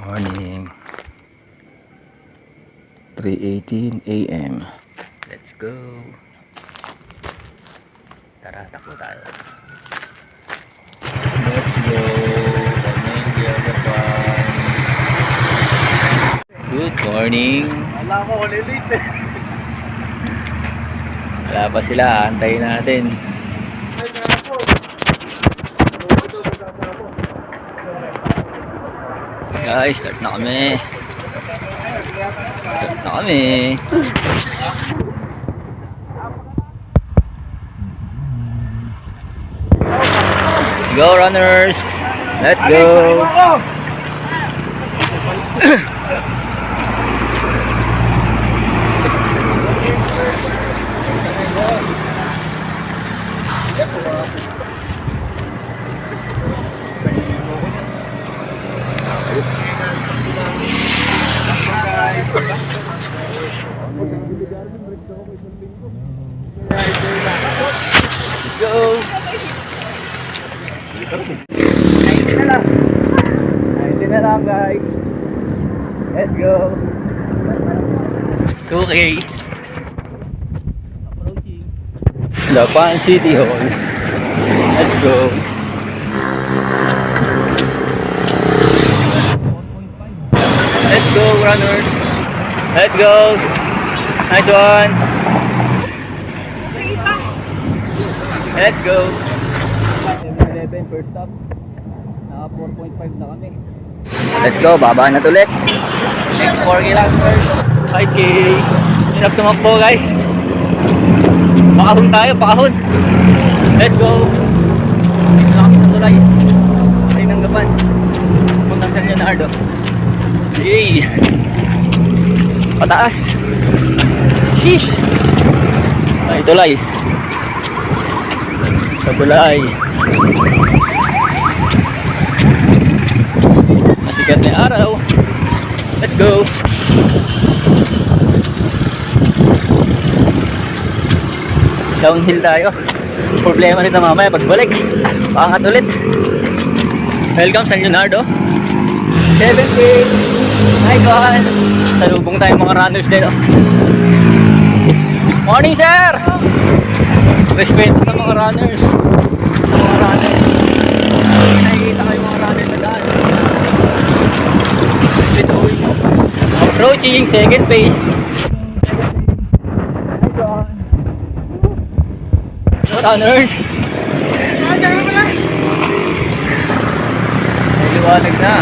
Morning. 3:18 AM. Let's go. Tara, takbo tayo. Let's go. Pamilya Japan. Good morning. Wala ko late. Wala pa sila, antayin natin. Guys, start na kami. Start na kami. Go runners. Let's go. Go. 90 na lang. 90 na lang guys. Let's go. 2K. Approaching Lapan City Hall. Let's go. Let's go runners. Let's go. Nice one. Let's go. 7-11 first stop. Naka 4.5 na kami. Let's go, baba na ulit. Next 4K lang first. 5K. Hirap tumakbo guys. Pakahon tayo, pakahon. Let's go. Nakapit sa tulay. Tulay ng gapan. Puntang San Leonardo. Yay. Pataas. Sheesh. Ay, tulay. Sa tulay. Masikat na yung araw. Let's go. Downhill tayo. Problema nito mamaya pagbalik. Paangat ulit. Welcome San Leonardo. 7K. Hi God. Salubong tayo mga runners din. Morning sir. Respeto sa mga runners. Mga runners. Nakikita kayo mga runners na daan. Approaching second phase. Runners. May liwanag na.